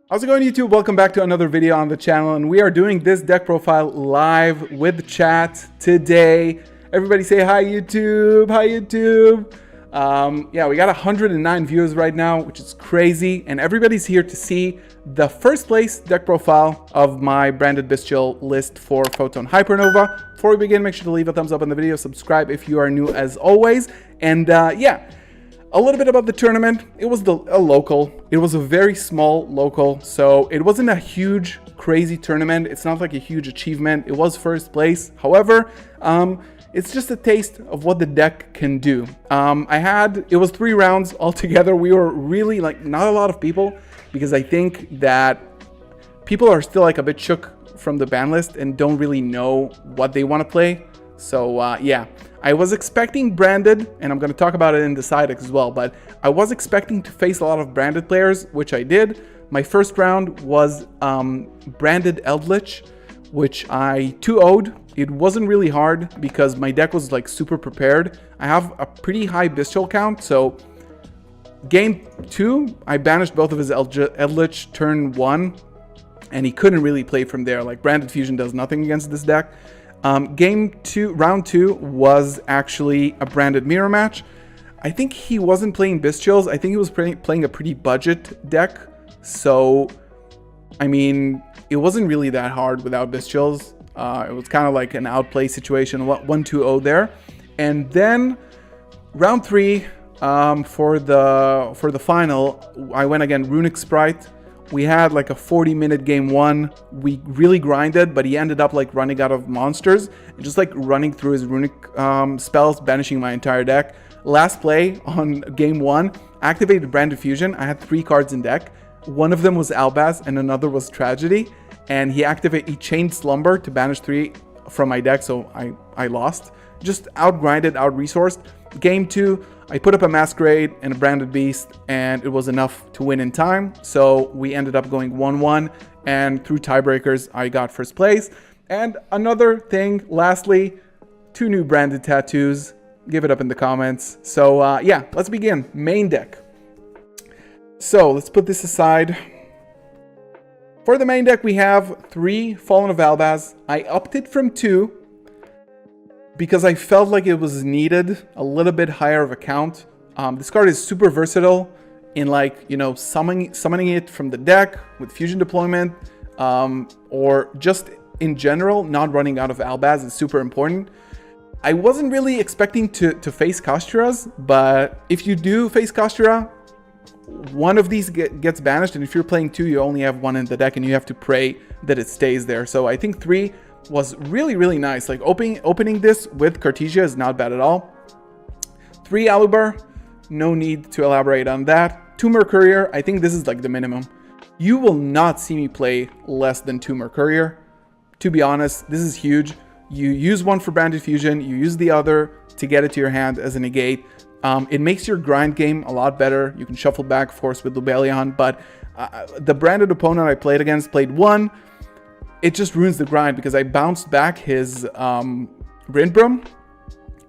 How's it going, YouTube? Welcome back to another video on the channel, and we are doing this deck profile live with chat today. Everybody say hi, YouTube. Hi, YouTube. Yeah, we got 109 viewers right now, which is crazy, and everybody's here to see the first place deck profile of my branded bestial list for Photon Hypernova. Before we begin, make sure to leave a thumbs up on the video, subscribe if you are new as always, and yeah. A little bit about the tournament. It was a local. It was a very small local, so it wasn't a huge, crazy tournament. It's not like a huge achievement. It was first place. However, it's just a taste of what the deck can do. It was 3 rounds altogether. We were really, not a lot of people, because I think that people are still a bit shook from the ban list and don't really know what they want to play. So yeah, I was expecting branded, and I'm going to talk about it in the side as well, but I was expecting to face a lot of branded players, which I did. My first round was branded Eldritch, which I 2-0'd. It wasn't really hard because my deck was super prepared. I have a pretty high bestial count, so game 2, I banished both of his Eldritch turn 1, and he couldn't really play from there. Branded Fusion does nothing against this deck. Round 2 was actually a branded mirror match. I think he wasn't playing bestials. I think he was playing a pretty budget deck. So, I mean, it wasn't really that hard without bestials. It was kind of like an outplay situation, 1-2-0 there. And then round 3, for the final, I went again Runic Sprite. We had a 40-minute game 1. We really grinded, but he ended up running out of monsters and just running through his runic spells, banishing my entire deck. Last play on game 1, activated Branded Fusion. I had 3 cards in deck. One of them was Albaz and another was Tragedy, and he chained Slumber to banish 3 from my deck, so I lost. Just out-grinded, out-resourced. Game 2, I put up a Masquerade and a Branded Beast, and it was enough to win in time. So we ended up going 1-1, and through tiebreakers, I got first place. And another thing, lastly, 2 new branded tattoos. Give it up in the comments. So yeah, let's begin. Main deck. So let's put this aside. For the main deck, we have 3 Fallen of Albaz. I opted from 2. Because I felt like it was needed a little bit higher of a count. This card is super versatile in summoning it from the deck with fusion deployment, or just in general, not running out of Albaz is super important. I wasn't really expecting to face Kasturas, but if you do face Kastura, one of these gets banished, and if you're playing 2, you only have 1 in the deck, and you have to pray that it stays there. So I think 3 was really nice. Opening this with Cartesia is not bad at all. 3 Alubar, no need to elaborate on that. 2 Mercurier, I think this is the minimum. You will not see me play less than 2 Mercurier. To be honest, this is huge. You use 1 for Branded Fusion, you use the other to get it to your hand as a negate. It makes your grind game a lot better. You can shuffle back, of course, with Lubellion, but the branded opponent I played against played 1. It just ruins the grind because I bounced back his Rindbrum,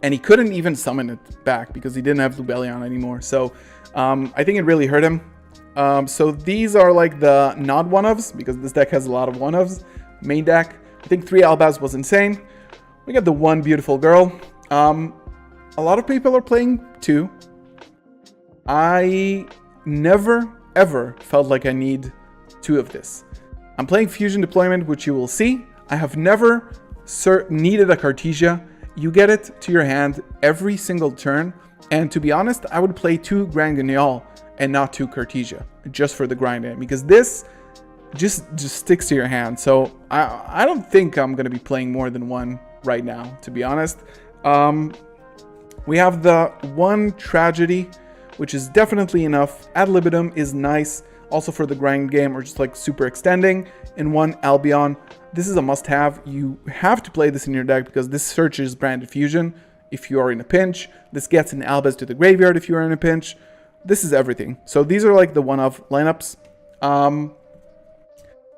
and he couldn't even summon it back because he didn't have Lubellion anymore. So I think it really hurt him. So these are the not one-ofs, because this deck has a lot of one-ofs. Main deck, I think 3 Albaz was insane. We got the 1 beautiful girl. A lot of people are playing 2. I never ever felt like I need 2 of this. I'm playing Fusion Deployment, which you will see. I have never needed a Cartesia. You get it to your hand every single turn. And to be honest, I would play 2 Grand Guignol and not 2 Cartesia, just for the grind game, because this just sticks to your hand. So I don't think I'm going to be playing more than 1 right now, to be honest. We have the 1 Tragedy, which is definitely enough. Ad libitum is nice, also for the grind game, or just super extending. In 1 Albion, this is a must-have. You have to play this in your deck because this searches Branded Fusion if you are in a pinch. This gets an Albaz to the graveyard if you are in a pinch. This is everything. So these are the one-of lineups.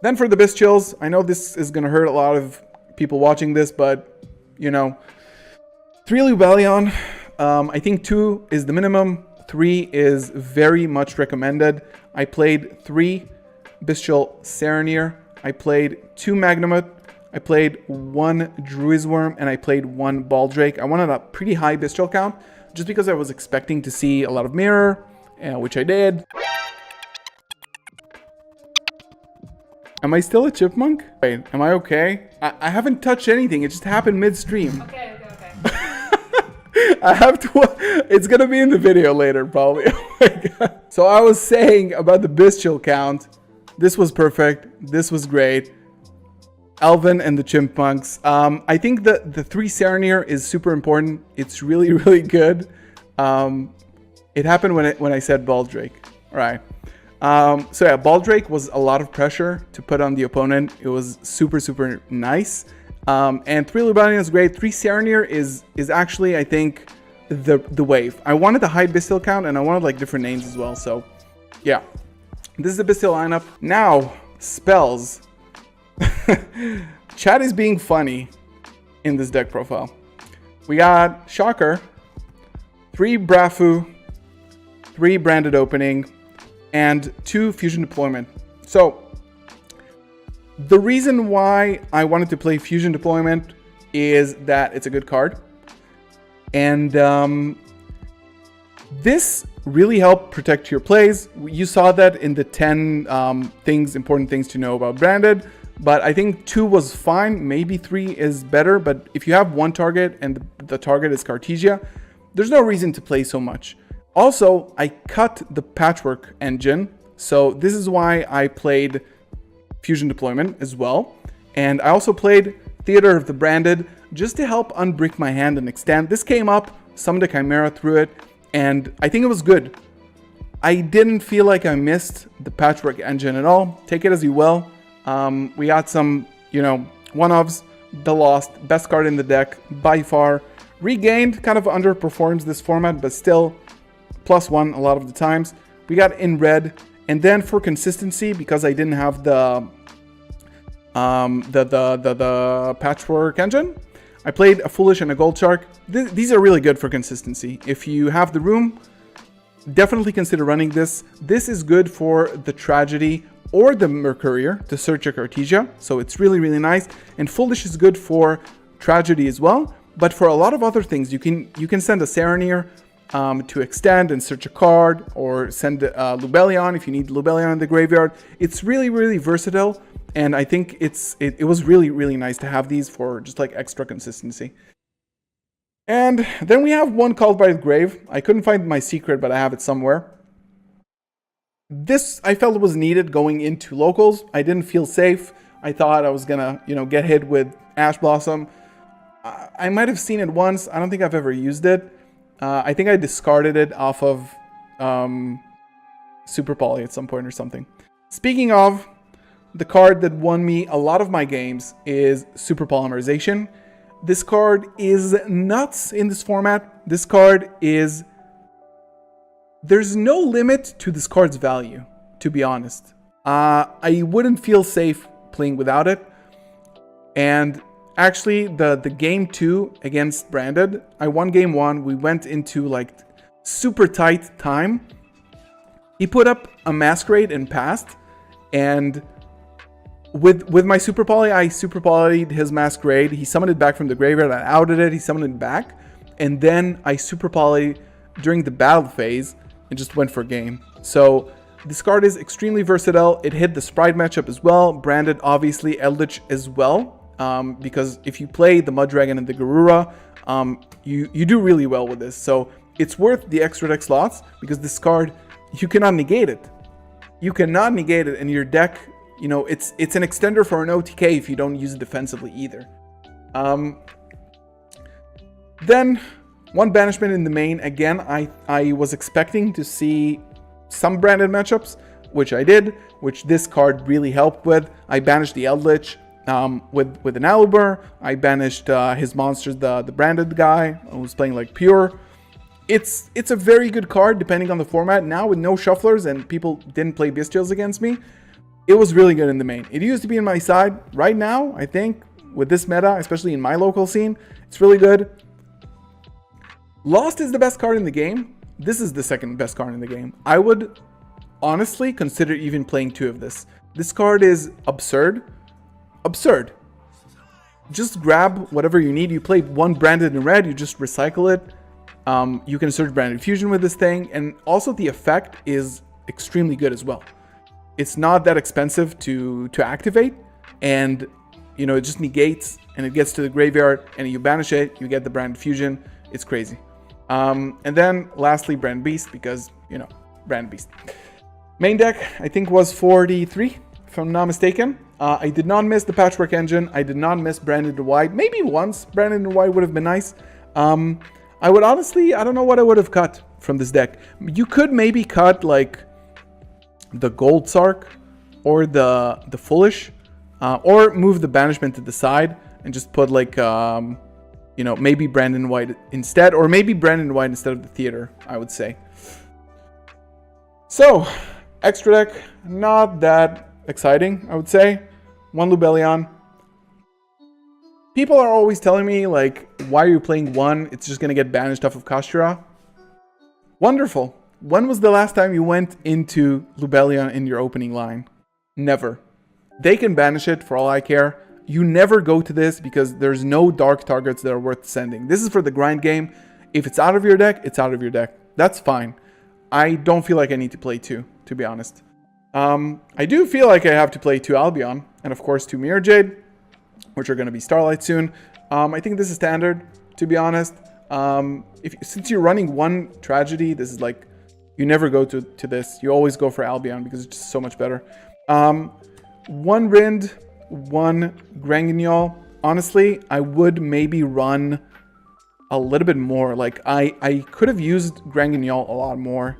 Then for the Bestials, I know this is going to hurt a lot of people watching this, but 3 Lubellion. I think 2 is the minimum. 3 is very much recommended. I played 3 Bestial Serenir. I played 2 Magnamut. I played 1 Druisworm, and I played 1 Baldrake. I wanted a pretty high Bestial count, just because I was expecting to see a lot of Mirror, which I did. Am I still a chipmunk? Wait, am I okay? I haven't touched anything. It just happened mid-stream. Okay. I have to... It's gonna be in the video later, probably. Oh my god. So I was saying about the bestial count. This was perfect. This was great. Elven and the chipmunks. I think the 3 Serenir is super important. It's really, really good. It happened when I said Baldrake. All right. So yeah, Baldrake was a lot of pressure to put on the opponent. It was super, super nice. And 3 Lubellion is great. 3 Serenir is actually, I think, the wave. I wanted the high Bestial count, and I wanted like different names as well. So yeah, this is the Bestial lineup. Now, spells. Chat is being funny in this deck profile. We got Shocker, 3 Brafu, 3 Branded Opening, and 2 Fusion Deployment. So the reason why I wanted to play Fusion Deployment is that it's a good card. And this really helped protect your plays. You saw that in the 10 important things to know about Branded. But I think 2 was fine. Maybe 3 is better. But if you have 1 target and the target is Cartesia, there's no reason to play so much. Also, I cut the Patchwork engine. So this is why I played Fusion Deployment as well. And I also played Theater of the Branded just to help unbrick my hand and extend. This came up, summoned a Chimera through it, and I think it was good. I didn't feel like I missed the Patchwork engine at all. Take it as you will. We got some, one-offs. The Lost, best card in the deck by far. Regained kind of underperforms this format, but still +1 a lot of the times. We got in red, and then for consistency, because I didn't have the Patchwork engine, I played a Foolish and a Gold Shark. These are really good for consistency. If you have the room, definitely consider running this. This is good for the Tragedy or the Mercurier to search a Cartesia, so it's really, really nice. And Foolish is good for Tragedy as well, but for a lot of other things, you can send a Serenir to extend and search a card, or send Lubellion if you need Lubellion in the graveyard. It's really, really versatile, and I think it was really, really nice to have these for just like extra consistency. And then we have one Called by the Grave. I couldn't find my secret, but I have it somewhere. This I felt was needed going into locals. I didn't feel safe. I thought I was gonna, get hit with Ash Blossom. I might have seen it once. I don't think I've ever used it. I think I discarded it off of Super Poly at some point or something. Speaking of, the card that won me a lot of my games is Super Polymerization. This card is nuts in this format. This card is... There's no limit to this card's value, to be honest. I wouldn't feel safe playing without it. And actually, the game 2 against Branded, I won game 1. We went into like super tight time. He put up a Masquerade and passed. And with my Super Poly, I Super Poly'd his Masquerade. He summoned it back from the graveyard. I outed it. He summoned it back. And then I Super Poly'd during the battle phase and just went for game. So this card is extremely versatile. It hit the Sprite matchup as well. Branded, obviously, Eldritch as well. Because if you play the Muddragon and the Garura, you do really well with this. So it's worth the extra deck slots, because this card, you cannot negate it. You cannot negate it, and your deck, it's an extender for an OTK if you don't use it defensively either. Then, one Banishment in the main. Again, I was expecting to see some Branded matchups, which I did, which this card really helped with. I banished the Eldritch with an Aluber. I banished his monsters, the Branded guy who was playing like pure. It's a very good card depending on the format. Now with no shufflers and people didn't play Bestials against me, it was really good in the main. It used to be in my side. Right now, I think with this meta, especially in my local scene, it's really good. Lost is the best card in the game. This is the second best card in the game. I would honestly consider even playing 2 of this. This card is absurd. Absurd. Just grab whatever you need. You play one branded in red, you just recycle it. You can search branded fusion with this thing, and also the effect is extremely good as well. It's not that expensive to activate, and you know, it just negates and it gets to the graveyard, and you banish it, you get the branded fusion. It's crazy. And then lastly, brand beast, because you know, brand beast. Main deck I think was 43 if I'm not mistaken. I did not miss the patchwork engine. I did not miss branded in white. Maybe once branded in white would have been nice. I would honestly, I don't know what I would have cut from this deck. You could maybe cut like the Gold Sark or the Foolish, or move the banishment to the side and just put like, you know, maybe Brandon White instead, or maybe Brandon White instead of the Theater, I would say. So, extra deck, not that exciting, I would say. One Lubellion. People are always telling me, like, why are you playing one? It's just going to get banished off of Kashtira. Wonderful. When was the last time you went into Lubellion in your opening line? Never. They can banish it for all I care. You never go to this because there's no dark targets that are worth sending. This is for the grind game. If it's out of your deck, it's out of your deck. That's fine. I don't feel like I need to play two, to be honest. I do feel like I have to play 2 Albion, and of course 2 Mirror Jade, which are going to be Starlight soon. I think this is standard, to be honest. Since you're running 1 Tragedy, this is like, you never go to this. You always go for Albion because it's just so much better. 1 Rind, 1 Granguignol. Honestly, I would maybe run a little bit more. Like, I could have used Granguignol a lot more,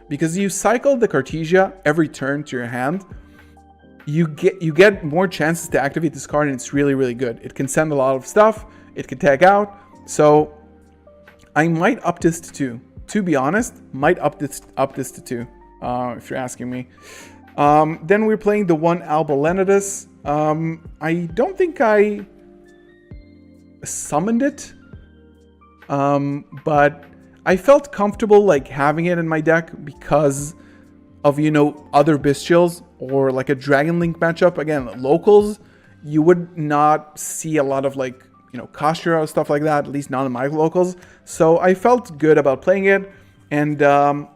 because you cycle the Cartesia every turn to your hand. You get more chances to activate this card, and it's really, really good. It can send a lot of stuff. It can tag out. So I might up this to 2. To be honest, might up this to 2, if you're asking me. Then we're playing the 1 Alba Lenidus. I don't think I summoned it, but I felt comfortable like having it in my deck because of, you know, other Bestials or like a Dragon Link matchup. Again, locals, you would not see a lot of like, you know, Kashtira or stuff like that, at least not in my locals. So I felt good about playing it. And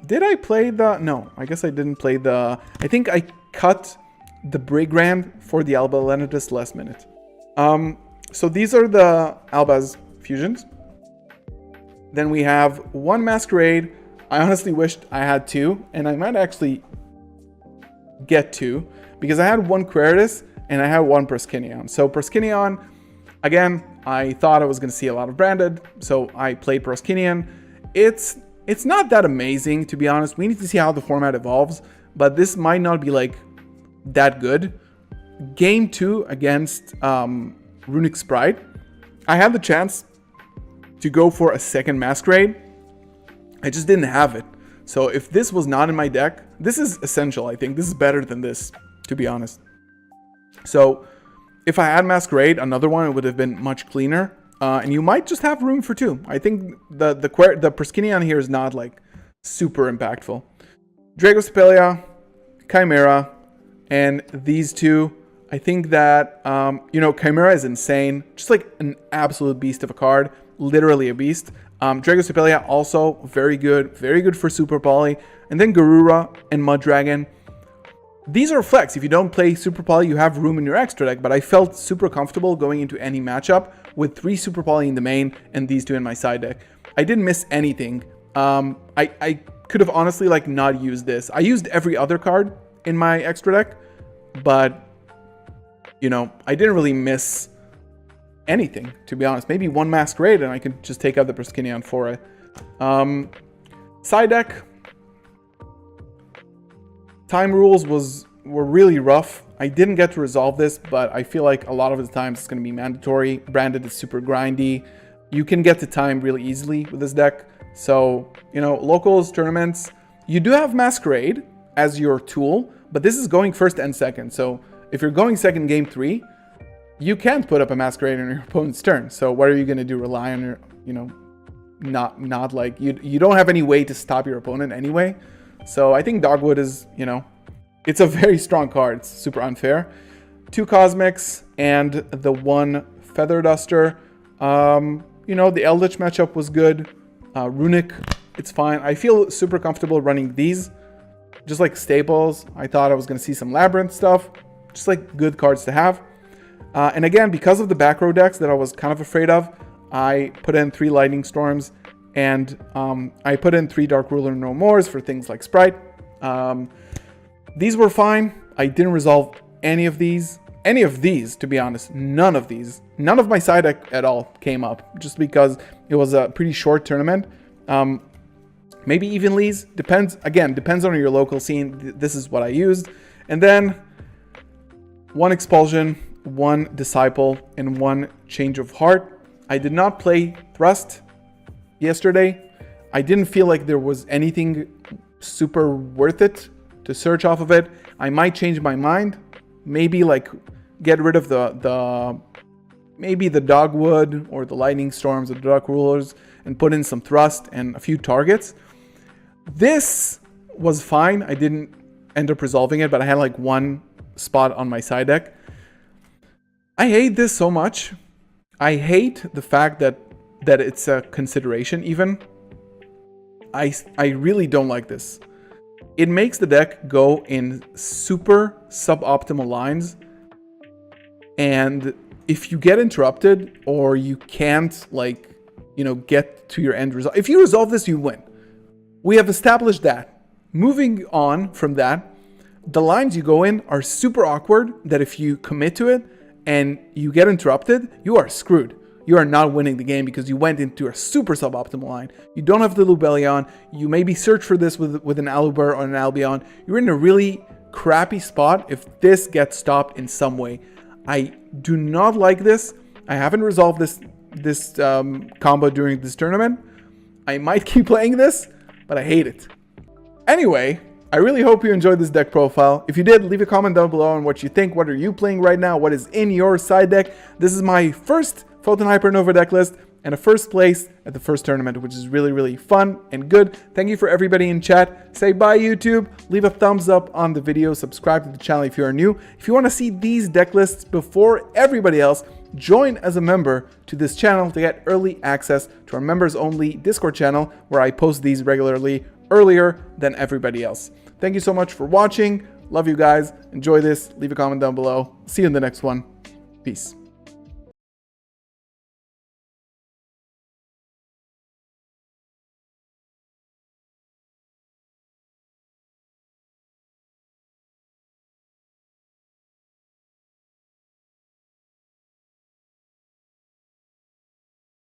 did I play the... No, I guess I didn't play the... I think I cut the Brigrand for the Alba Lenidus last minute. So these are the Alba's fusions. Then we have 1 Masquerade. I honestly wished I had 2, and I might actually get 2, because I had 1 Queritus and I had 1 Proskinion. So Proskinion, again, I thought I was going to see a lot of branded, so I played Proskinion. It's not that amazing, to be honest. We need to see how the format evolves, but this might not be like that good. Game 2 against Runic Sprite, I had the chance to go for a second Masquerade. I just didn't have it. So if this was not in my deck, this is essential. I think this is better than this, to be honest. So if I had Masquerade, another one, it would have been much cleaner. And you might just have room for 2. I think the Proskinion here is not like super impactful. Dragostapelia, Chimera, and these 2. I think that, you know, Chimera is insane. Just like an absolute beast of a card. Literally a beast. Dragostapelia also very good for Super Poly. And then Garura and Mud Dragon. These are flex. If you don't play Super Poly, you have room in your extra deck, but I felt super comfortable going into any matchup with 3 Super Poly in the main and these 2 in my side deck. I didn't miss anything. I could have honestly like not used this. I used every other card in my extra deck, but you know, I didn't really miss anything, to be honest. Maybe 1 Masquerade and I could just take out the Proskinion for it. Side deck, time rules were really rough. I didn't get to resolve this, but I feel like a lot of the times it's going to be mandatory. Branded is super grindy. You can get to time really easily with this deck. So, you know, locals, tournaments, you do have Masquerade as your tool, but this is going first and second. So if you're going second game 3, you can't put up a Masquerade on your opponent's turn. So what are you going to do? Rely on your, you know, not like, you don't have any way to stop your opponent anyway. So I think Dogwood is, you know, It's a very strong card. It's super unfair. 2 Cosmics and the 1 Feather Duster. You know, the Eldritch matchup was good. Runic, it's fine. I feel super comfortable running these. Just like staples. I thought I was going to see some Labyrinth stuff. Just like good cards to have. And again, because of the back row decks that I was kind of afraid of, I put in 3 Lightning Storms. And I put in 3 Dark Ruler No Mores for things like Sprite. These were fine. I didn't resolve any of these. Any of these, to be honest. None of these. None of my side deck at all came up. Just because it was a pretty short tournament. Maybe evenlies. Depends. Again, depends on your local scene. This is what I used. And then 1 Expulsion, 1 Disciple, and 1 Change of Heart. I did not play Thrust yesterday. I didn't feel like there was anything super worth it to search off of it. I might change my mind. Maybe like get rid of maybe the Dogwood or the Lightning Storms or the Dark Rulers and put in some Thrust and a few targets. This was fine. I didn't end up resolving it, but I had like 1 spot on my side deck. I hate this so much. I hate the fact that it's a consideration even. I really don't like this. It makes the deck go in super suboptimal lines. And if you get interrupted or you can't like, you know, get to your end result. If you resolve this, you win. We have established that. Moving on from that, the lines you go in are super awkward that if you commit to it and you get interrupted, you are screwed. You are not winning the game because you went into a super suboptimal line. You don't have the Lubellion. You maybe search for this with an Aluber or an Albion. You're in a really crappy spot if this gets stopped in some way. I do not like this. I haven't resolved this combo during this tournament. I might keep playing this, but I hate it. Anyway, I really hope you enjoyed this deck profile. If you did, leave a comment down below on what you think. What are you playing right now? What is in your side deck? This is my first Photon Hypernova deck list and a first place at the first tournament, which is really, really fun and good. Thank you for everybody in chat. Say bye, YouTube. Leave a thumbs up on the video. Subscribe to the channel if you are new. If you want to see these deck lists before everybody else, join as a member to this channel to get early access to our members only Discord channel where I post these regularly earlier than everybody else. Thank you so much for watching. Love you guys. Enjoy this. Leave a comment down below. See you in the next one. Peace.